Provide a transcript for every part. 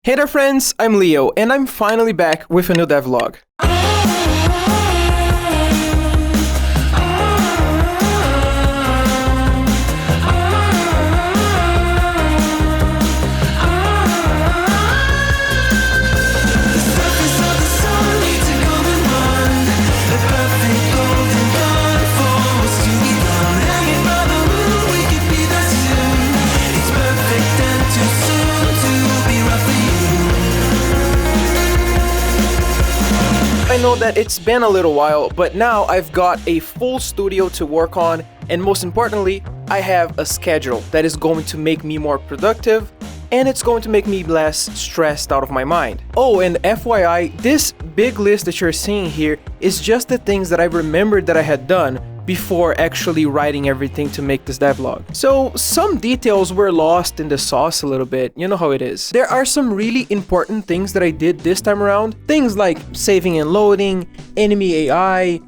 Hey there friends, I'm Leo, and I'm finally back with a new devlog. I know that it's been a little while, but now I've got a full studio to work on, and most importantly, I have a schedule that is going to make me more productive, and it's going to make me less stressed out of my mind. Oh, and FYI, this big list that you're seeing here is just the things that I remembered that I had done before actually writing everything to make this devlog. So some details were lost in the sauce a little bit, you know how it is. There are some really important things that I did this time around, things like saving and loading, enemy AI,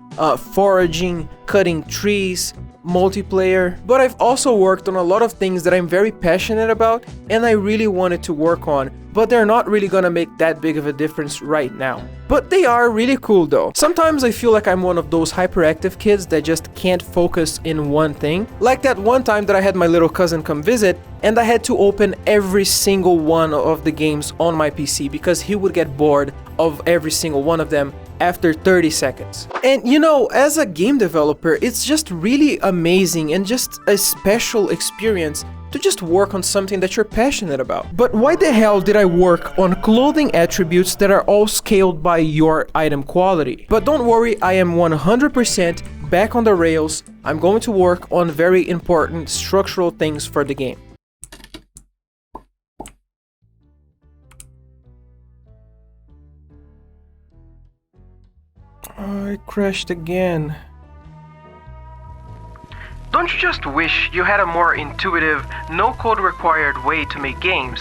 foraging, cutting trees, multiplayer, but I've also worked on a lot of things that I'm very passionate about and I really wanted to work on, but they're not really gonna make that big of a difference right now. But they are really cool though. Sometimes I feel like I'm one of those hyperactive kids that just can't focus in one thing. Like that one time that I had my little cousin come visit and I had to open every single one of the games on my PC because he would get bored of every single one of them after 30 seconds. And you know, as a game developer, it's just really amazing and just a special experience to just work on something that you're passionate about. But why the hell did I work on clothing attributes that are all scaled by your item quality? But don't worry, I am 100% back on the rails. I'm going to work on very important structural things for the game. I crashed again. Don't you just wish you had a more intuitive, no code required way to make games?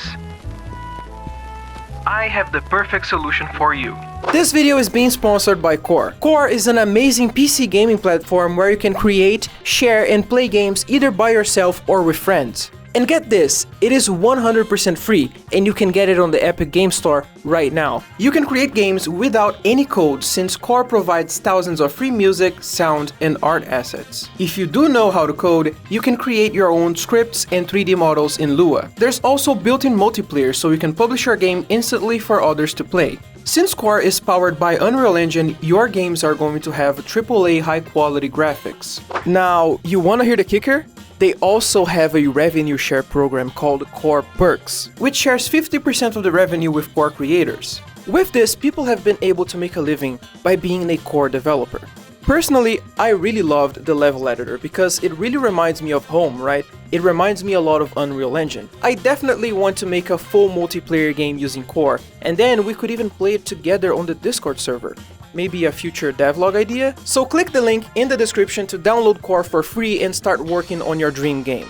I have the perfect solution for you. This video is being sponsored by Core. Core is an amazing PC gaming platform where you can create, share, and play games either by yourself or with friends. And get this, it is 100% free and you can get it on the Epic Game Store right now. You can create games without any code since Core provides thousands of free music, sound, and art assets. If you do know how to code, you can create your own scripts and 3D models in Lua. There's also built-in multiplayer so you can publish your game instantly for others to play. Since Core is powered by Unreal Engine, your games are going to have AAA high-quality graphics. Now, you wanna hear the kicker? They also have a revenue share program called Core Perks, which shares 50% of the revenue with Core creators. With this, people have been able to make a living by being a Core developer. Personally, I really loved the level editor because it really reminds me of home, right? It reminds me a lot of Unreal Engine. I definitely want to make a full multiplayer game using Core, and then we could even play it together on the Discord server. Maybe a future devlog idea? So click the link in the description to download Core for free and start working on your dream game.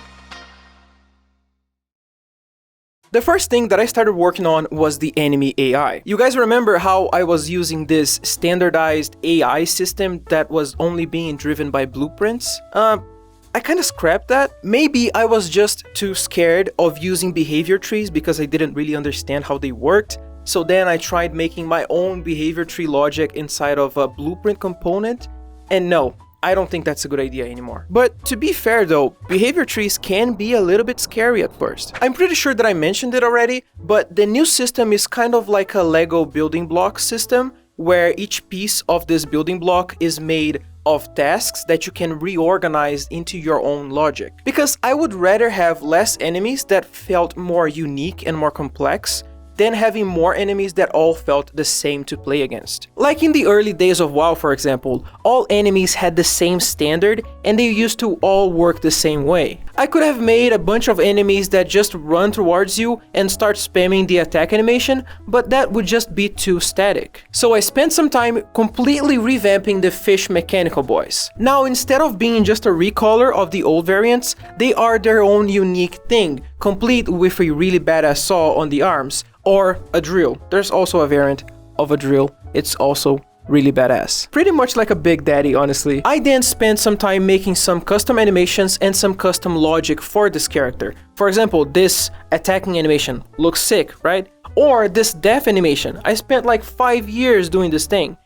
The first thing that I started working on was the enemy AI. You guys remember how I was using this standardized AI system that was only being driven by blueprints? I kind of scrapped that. Maybe I was just too scared of using behavior trees because I didn't really understand how they worked. So then I tried making my own behavior tree logic inside of a blueprint component, and no, I don't think that's a good idea anymore. But to be fair though, behavior trees can be a little bit scary at first. I'm pretty sure that I mentioned it already, but the new system is kind of like a Lego building block system, where each piece of this building block is made of tasks that you can reorganize into your own logic. Because I would rather have less enemies that felt more unique and more complex than having more enemies that all felt the same to play against. Like in the early days of WoW, for example, all enemies had the same standard and they used to all work the same way. I could have made a bunch of enemies that just run towards you and start spamming the attack animation, but that would just be too static. So I spent some time completely revamping the fish mechanical boys. Now, instead of being just a recolor of the old variants, they are their own unique thing, complete with a really badass saw on the arms, or a drill. There's also a variant of a drill. It's also really badass. Pretty much like a Big Daddy, honestly. I then spent some time making some custom animations and some custom logic for this character. For example, this attacking animation looks sick, right? Or this death animation. I spent like 5 years doing this thing.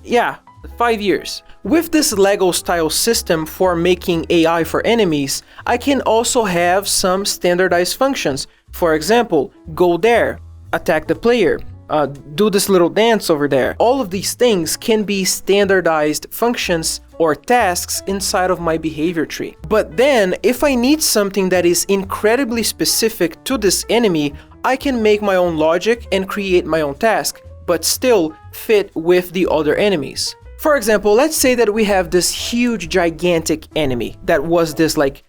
Yeah, 5 years. With this Lego style system for making AI for enemies, I can also have some standardized functions. For example, go there, attack the player, do this little dance over there. All of these things can be standardized functions or tasks inside of my behavior tree. But then, if I need something that is incredibly specific to this enemy, I can make my own logic and create my own task, but still fit with the other enemies. For example, let's say that we have this huge, gigantic enemy that was this like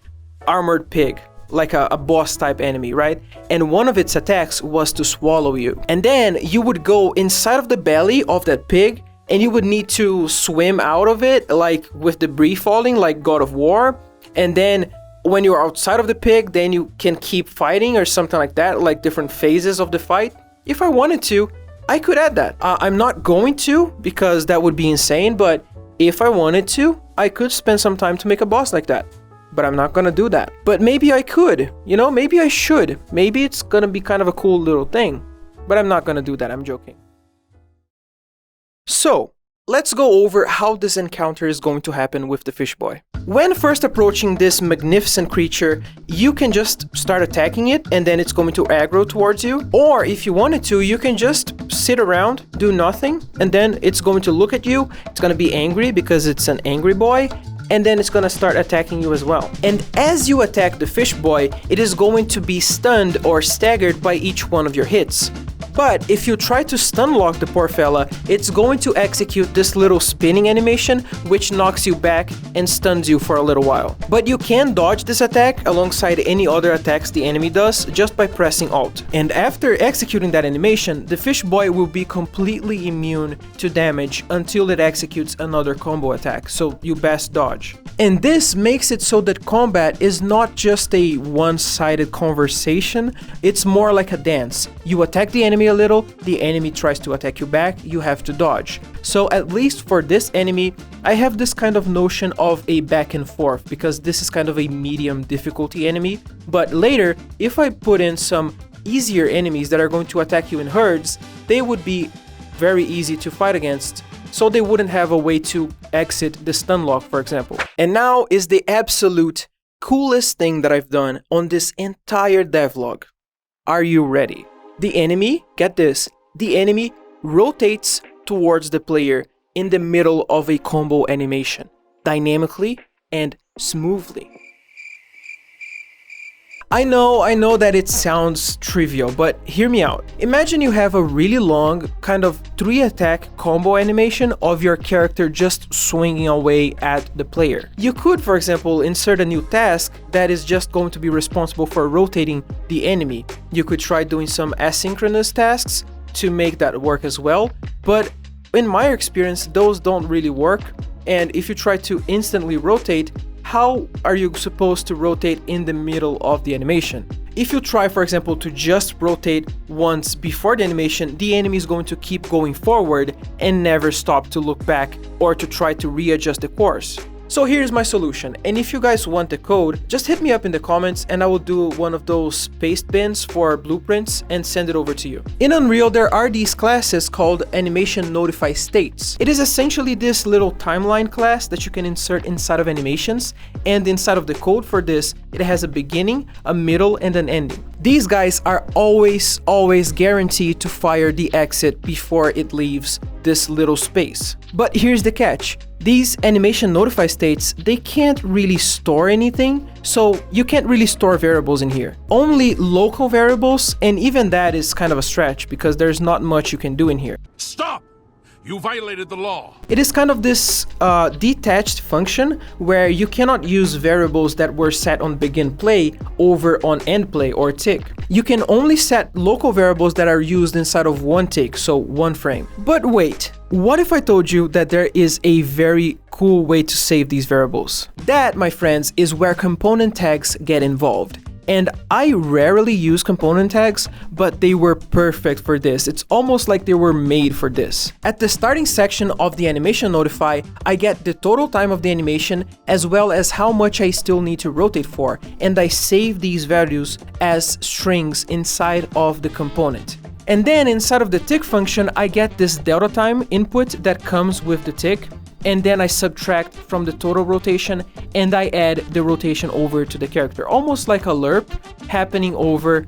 armored pig, like a boss type enemy, right? And one of its attacks was to swallow you. And then you would go inside of the belly of that pig and you would need to swim out of it, like with debris falling, like God of War. And then when you're outside of the pig, then you can keep fighting or something like that, like different phases of the fight. If I wanted to, I could add that. I'm not going to, because that would be insane, but if I wanted to, I could spend some time to make a boss like that. But I'm not gonna do that. But maybe I could, you know, maybe I should. Maybe it's gonna be kind of a cool little thing. But I'm not gonna do that, I'm joking. So, let's go over how this encounter is going to happen with the fish boy. When first approaching this magnificent creature, you can just start attacking it and then it's going to aggro towards you. Or if you wanted to, you can just sit around, do nothing, and then it's going to look at you. It's going to be angry because it's an angry boy, and then it's going to start attacking you as well. And as you attack the fish boy, it is going to be stunned or staggered by each one of your hits. But if you try to stun lock the poor fella, it's going to execute this little spinning animation, which knocks you back and stuns you for a little while. But you can dodge this attack alongside any other attacks the enemy does just by pressing Alt. And after executing that animation, the fish boy will be completely immune to damage until it executes another combo attack, so you best dodge. And this makes it so that combat is not just a one-sided conversation, it's more like a dance. You attack the enemy a little, the enemy tries to attack you back, you have to dodge. So at least for this enemy, I have this kind of notion of a back and forth, because this is kind of a medium difficulty enemy. But later, if I put in some easier enemies that are going to attack you in herds, they would be very easy to fight against, so they wouldn't have a way to exit the stun lock, for example. And now is the absolute coolest thing that I've done on this entire devlog. Are you ready? The enemy, get this, the enemy rotates towards the player in the middle of a combo animation, dynamically and smoothly. I know that it sounds trivial, but hear me out. Imagine you have a really long, kind of 3-attack combo animation of your character just swinging away at the player. You could, for example, insert a new task that is just going to be responsible for rotating the enemy. You could try doing some asynchronous tasks to make that work as well, but in my experience, those don't really work. And if you try to instantly rotate, how are you supposed to rotate in the middle of the animation? If you try, for example, to just rotate once before the animation, the enemy is going to keep going forward and never stop to look back or to try to readjust the course. So here's my solution, and if you guys want the code, just hit me up in the comments and I will do one of those paste bins for blueprints and send it over to you. In Unreal, there are these classes called Animation Notify States. It is essentially this little timeline class that you can insert inside of animations, and inside of the code for this, it has a beginning, a middle, and an ending. These guys are always guaranteed to fire the exit before it leaves this little space. But here's the catch. These animation notify states, they can't really store anything, so you can't really store variables in here. Only local variables, and even that is kind of a stretch because there's not much you can do in here. Stop! You violated the law. It is kind of this detached function where you cannot use variables that were set on begin play over on end play or tick. You can only set local variables that are used inside of one tick, so one frame. But wait, what if I told you that there is a very cool way to save these variables? That, my friends, is where component tags get involved. And I rarely use component tags, but they were perfect for this. It's almost like they were made for this. At the starting section of the animation notify, I get the total time of the animation as well as how much I still need to rotate for, and I save these values as strings inside of the component. And then inside of the tick function, I get this delta time input that comes with the tick, and then I subtract from the total rotation and I add the rotation over to the character, almost like a lerp happening over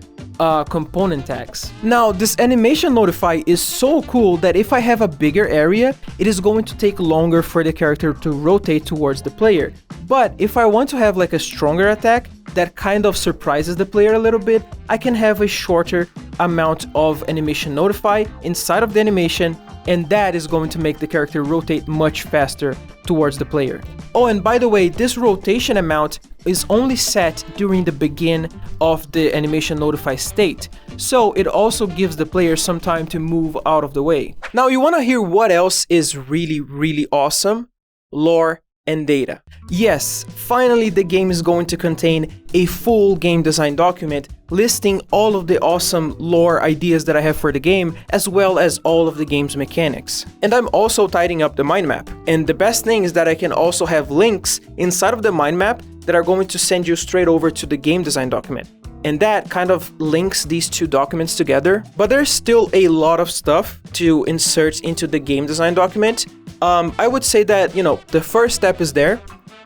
component tags. Now, this animation notify is so cool that if I have a bigger area, it is going to take longer for the character to rotate towards the player. But if I want to have like a stronger attack that kind of surprises the player a little bit, I can have a shorter amount of animation notify inside of the animation, and that is going to make the character rotate much faster towards the player. Oh, and by the way, this rotation amount is only set during the begin of the animation notify state, so it also gives the player some time to move out of the way. Now, you want to hear what else is really awesome? Lore and data. Yes, finally the game is going to contain a full game design document listing all of the awesome lore ideas that I have for the game, as well as all of the game's mechanics. And I'm also tidying up the mind map. And the best thing is that I can also have links inside of the mind map that are going to send you straight over to the game design document. And that kind of links these two documents together. But there's still a lot of stuff to insert into the game design document. I would say that, you know, the first step is there.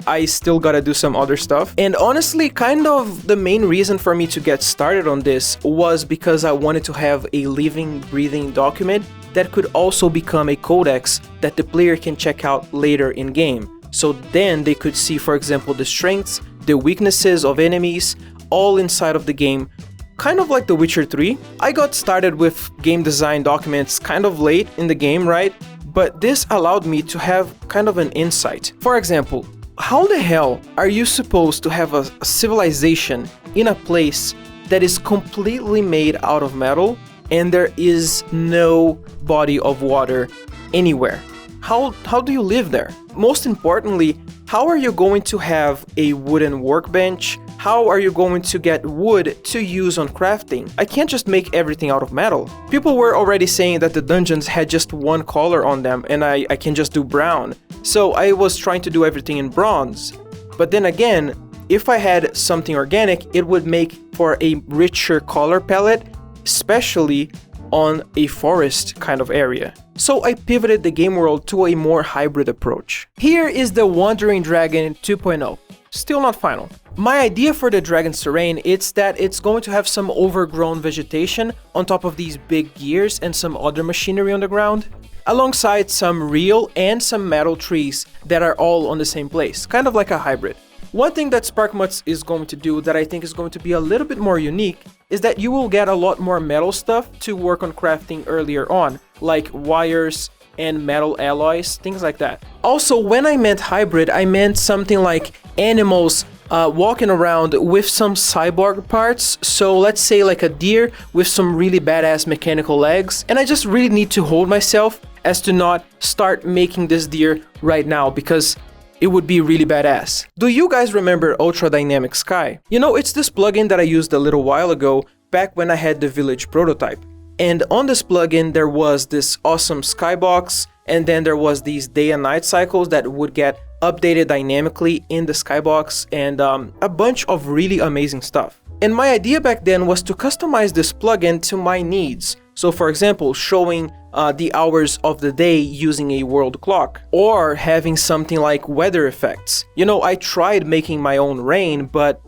I still gotta do some other stuff. And honestly, kind of the main reason for me to get started on this was because I wanted to have a living, breathing document that could also become a codex that the player can check out later in game. So then they could see, for example, the strengths, the weaknesses of enemies, all inside of the game, kind of like The Witcher 3. I got started with game design documents kind of late in the game, right? But this allowed me to have kind of an insight. For example, how the hell are you supposed to have a civilization in a place that is completely made out of metal and there is no body of water anywhere? How do you live there? Most importantly, how are you going to have a wooden workbench? How are you going to get wood to use on crafting? I can't just make everything out of metal. People were already saying that the dungeons had just one color on them and I can just do brown. So I was trying to do everything in bronze. But then again, if I had something organic, it would make for a richer color palette, especially on a forest kind of area. So I pivoted the game world to a more hybrid approach. Here is the Wandering Dragon 2.0. Still not final. My idea for the dragon's terrain is that it's going to have some overgrown vegetation on top of these big gears and some other machinery on the ground, alongside some real and some metal trees that are all on the same place, kind of like a hybrid. One thing that Sparkmutts is going to do that I think is going to be a little bit more unique is that you will get a lot more metal stuff to work on crafting earlier on, like wires and metal alloys, things like that. Also, when I meant hybrid, I meant something like animals walking around with some cyborg parts. So let's say like a deer with some really badass mechanical legs, and I just really need to hold myself as to not start making this deer right now because it would be really badass. Do you guys remember Ultra Dynamic Sky? You know, it's this plugin that I used a little while ago back when I had the village prototype. And on this plugin there was this awesome skybox, and then there was these day and night cycles that would get updated dynamically in the skybox, and a bunch of really amazing stuff. And my idea back then was to customize this plugin to my needs. So for example, showing the hours of the day using a world clock, or having something like weather effects. You know, I tried making my own rain, but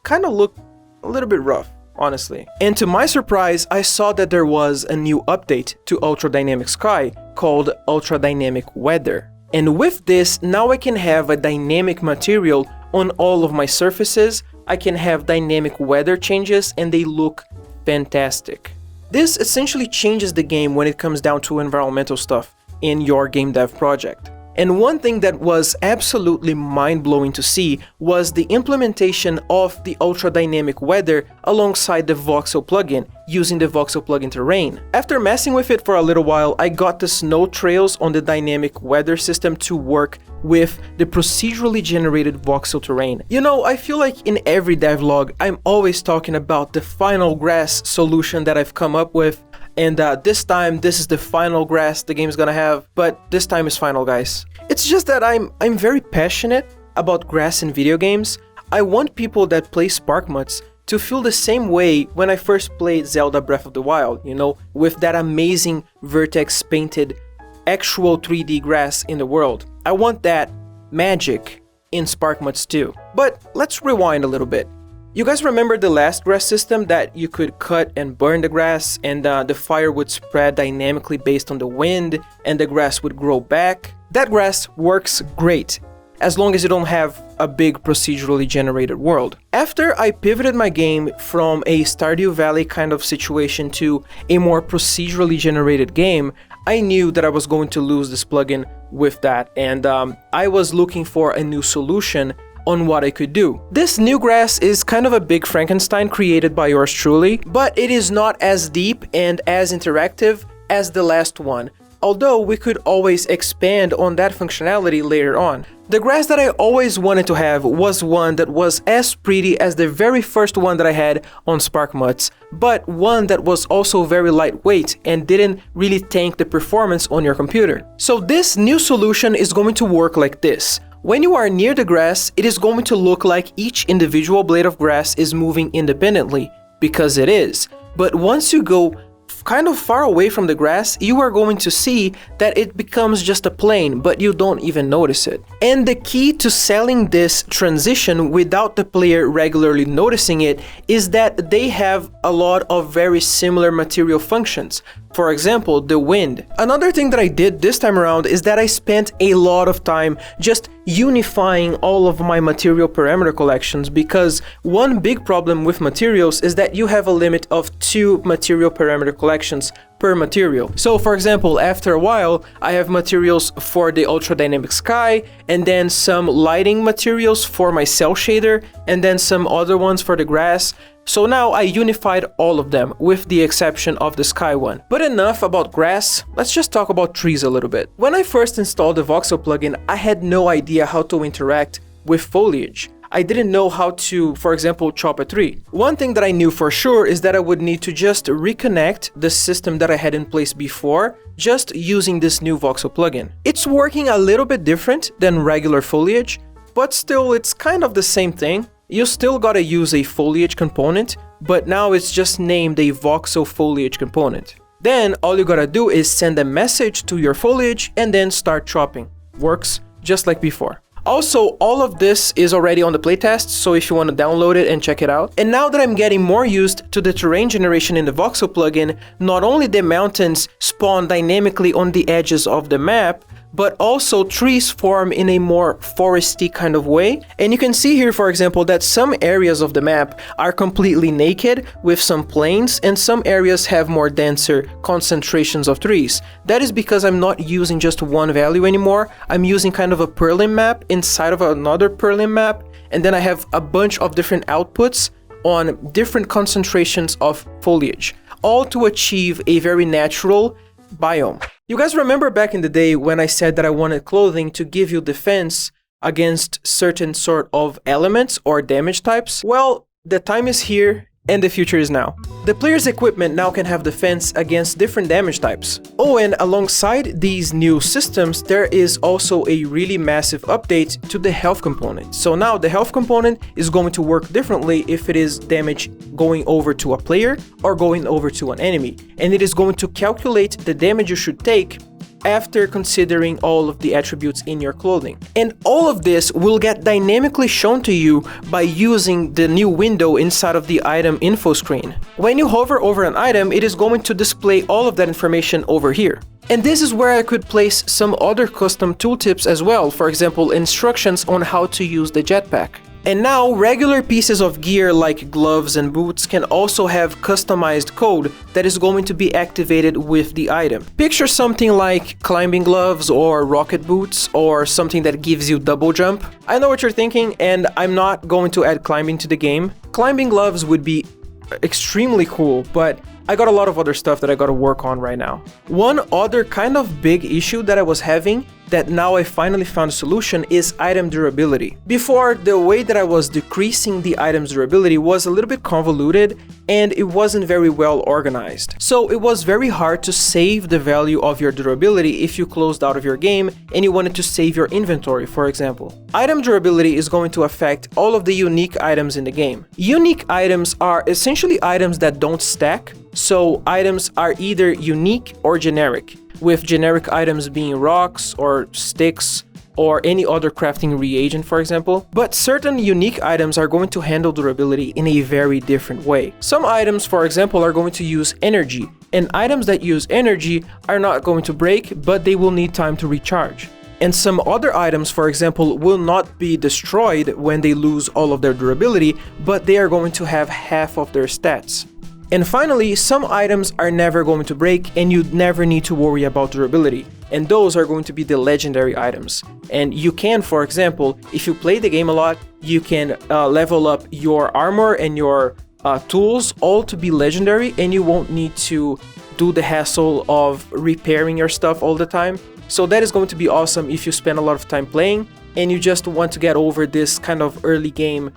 kind of looked a little bit rough, honestly. And to my surprise, I saw that there was a new update to Ultra Dynamic Sky called Ultra Dynamic Weather. And with this, now I can have a dynamic material on all of my surfaces. I can have dynamic weather changes and they look fantastic. This essentially changes the game when it comes down to environmental stuff in your game dev project. And one thing that was absolutely mind-blowing to see was the implementation of the Ultra Dynamic Weather alongside the voxel plugin, using the voxel plugin terrain. After messing with it for a little while, I got the snow trails on the dynamic weather system to work with the procedurally generated voxel terrain. You know, I feel like in every devlog, I'm always talking about the final grass solution that I've come up with. And this time, this is the final grass the game's gonna have, but this time is final, guys. It's just that I'm very passionate about grass in video games. I want people that play Sparkmutts to feel the same way when I first played Zelda Breath of the Wild, you know, with that amazing vertex painted actual 3D grass in the world. I want that magic in Sparkmutts too. But let's rewind a little bit. You guys remember the last grass system that you could cut and burn the grass, and the fire would spread dynamically based on the wind and the grass would grow back? That grass works great, as long as you don't have a big procedurally generated world. After I pivoted my game from a Stardew Valley kind of situation to a more procedurally generated game, I knew that I was going to lose this plugin with that, and I was looking for a new solution on what I could do. This new grass is kind of a big Frankenstein created by yours truly, but it is not as deep and as interactive as the last one, although we could always expand on that functionality later on. The grass that I always wanted to have was one that was as pretty as the very first one that I had on Sparkmutts, but one that was also very lightweight and didn't really tank the performance on your computer. So this new solution is going to work like this. When you are near the grass, it is going to look like each individual blade of grass is moving independently, because it is. But once you go kind of far away from the grass, you are going to see that it becomes just a plane, but you don't even notice it. And the key to selling this transition without the player regularly noticing it is that they have a lot of very similar material functions. For example, the wind. Another thing that I did this time around is that I spent a lot of time just unifying all of my material parameter collections, because one big problem with materials is that you have a limit of 2 material parameter collections per material. So for example, after a while, I have materials for the ultra dynamic sky, and then some lighting materials for my cell shader, and then some other ones for the grass. So now I unified all of them, with the exception of the sky one. But enough about grass, let's just talk about trees a little bit. When I first installed the voxel plugin, I had no idea how to interact with foliage. I didn't know how to, for example, chop a tree. One thing that I knew for sure is that I would need to just reconnect the system that I had in place before, just using this new voxel plugin. It's working a little bit different than regular foliage, but still it's kind of the same thing. You still gotta use a foliage component, but now it's just named a voxel foliage component. Then all you gotta do is send a message to your foliage and then start chopping. Works just like before. Also, all of this is already on the playtest, so if you want to download it and check it out. And now that I'm getting more used to the terrain generation in the voxel plugin, not only the mountains spawn dynamically on the edges of the map, but also trees form in a more foresty kind of way. And you can see here, for example, that some areas of the map are completely naked with some plains, and some areas have more denser concentrations of trees. That is because I'm not using just one value anymore. I'm using kind of a Perlin map inside of another Perlin map, and then I have a bunch of different outputs on different concentrations of foliage, all to achieve a very natural biome. You guys remember back in the day when I said that I wanted clothing to give you defense against certain sort of elements or damage types? Well, the time is here and the future is now. The player's equipment now can have defense against different damage types. Oh, and alongside these new systems, there is also a really massive update to the health component. So now the health component is going to work differently if it is damage going over to a player or going over to an enemy. And it is going to calculate the damage you should take after considering all of the attributes in your clothing. And all of this will get dynamically shown to you by using the new window inside of the item info screen. When you hover over an item, it is going to display all of that information over here. And this is where I could place some other custom tooltips as well, for example, instructions on how to use the jetpack. And now, regular pieces of gear like gloves and boots can also have customized code that is going to be activated with the item. Picture something like climbing gloves or rocket boots, or something that gives you double jump. I know what you're thinking, and I'm not going to add climbing to the game. Climbing gloves would be extremely cool, but I got a lot of other stuff that I gotta work on right now. One other kind of big issue that I was having that now I finally found a solution is item durability. Before, the way that I was decreasing the item's durability was a little bit convoluted, and it wasn't very well organized. So it was very hard to save the value of your durability if you closed out of your game and you wanted to save your inventory, for example. Item durability is going to affect all of the unique items in the game. Unique items are essentially items that don't stack, so items are either unique or generic, with generic items being rocks or sticks or any other crafting reagent, for example. But certain unique items are going to handle durability in a very different way. Some items, for example, are going to use energy, and items that use energy are not going to break, but they will need time to recharge. And some other items, for example, will not be destroyed when they lose all of their durability, but they are going to have half of their stats. And finally, some items are never going to break and you never need to worry about durability. And those are going to be the legendary items. And you can, for example, if you play the game a lot, you can level up your armor and your tools all to be legendary, and you won't need to do the hassle of repairing your stuff all the time. So that is going to be awesome if you spend a lot of time playing and you just want to get over this kind of early game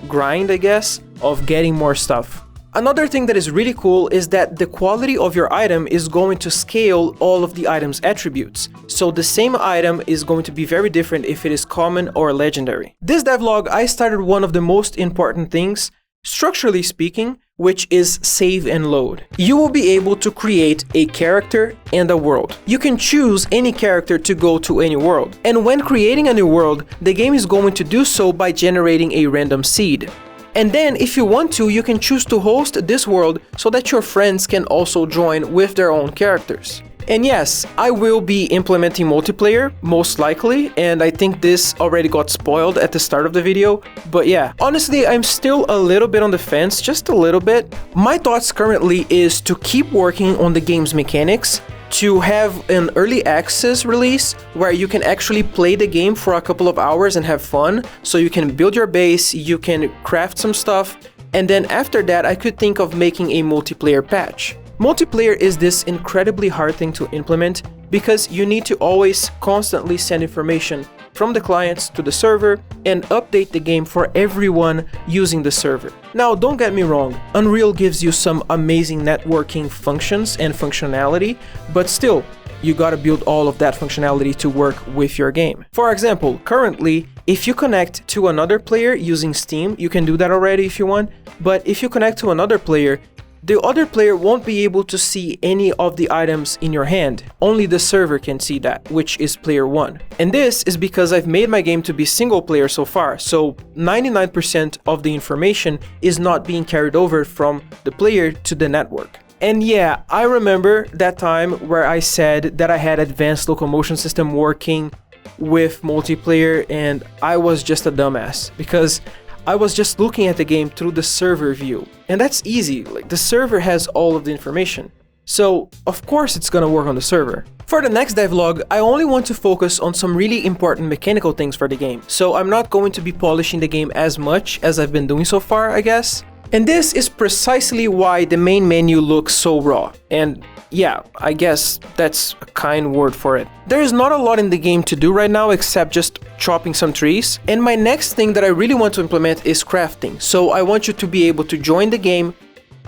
grind, I guess, of getting more stuff. Another thing that is really cool is that the quality of your item is going to scale all of the item's attributes. So the same item is going to be very different if it is common or legendary. This devlog, I started one of the most important things, structurally speaking, which is save and load. You will be able to create a character and a world. You can choose any character to go to any world. And when creating a new world, the game is going to do so by generating a random seed. And then if you want to, you can choose to host this world so that your friends can also join with their own characters. And yes, I will be implementing multiplayer, most likely, and I think this already got spoiled at the start of the video. But yeah, honestly, I'm still a little bit on the fence, just a little bit. My thoughts currently is to keep working on the game's mechanics, to have an early access release where you can actually play the game for a couple of hours and have fun, so you can build your base, you can craft some stuff, and then after that I could think of making a multiplayer patch. Multiplayer is this incredibly hard thing to implement because you need to always constantly send information from the clients to the server and update the game for everyone using the server. Now, don't get me wrong, Unreal gives you some amazing networking functions and functionality, but still, you gotta build all of that functionality to work with your game. For example, currently, if you connect to another player using Steam, you can do that already if you want, but if you connect to another player, the other player won't be able to see any of the items in your hand. Only the server can see that, which is player 1. And this is because I've made my game to be single player so far, so 99% of the information is not being carried over from the player to the network. And yeah, I remember that time where I said that I had advanced locomotion system working with multiplayer, and I was just a dumbass because I was just looking at the game through the server view. And that's easy, like the server has all of the information. So of course it's gonna work on the server. For the next devlog, I only want to focus on some really important mechanical things for the game. So I'm not going to be polishing the game as much as I've been doing so far, I guess. And this is precisely why the main menu looks so raw. And yeah, I guess that's a kind word for it. There is not a lot in the game to do right now except just chopping some trees. And my next thing that I really want to implement is crafting. So I want you to be able to join the game,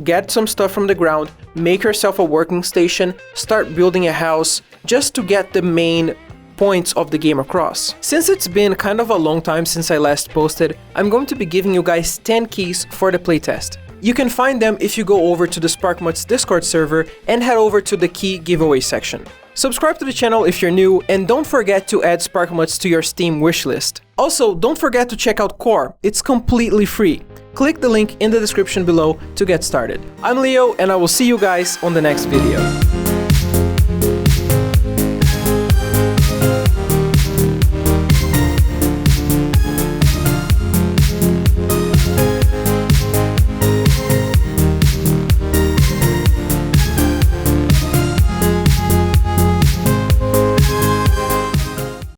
get some stuff from the ground, make yourself a working station, start building a house, just to get the main points of the game across. Since it's been kind of a long time since I last posted, I'm going to be giving you guys 10 keys for the playtest. You can find them if you go over to the Sparkmutts Discord server and head over to the key giveaway section. Subscribe to the channel if you're new, and don't forget to add Sparkmutts to your Steam wishlist. Also, don't forget to check out Core, it's completely free. Click the link in the description below to get started. I'm Leo, and I will see you guys on the next video.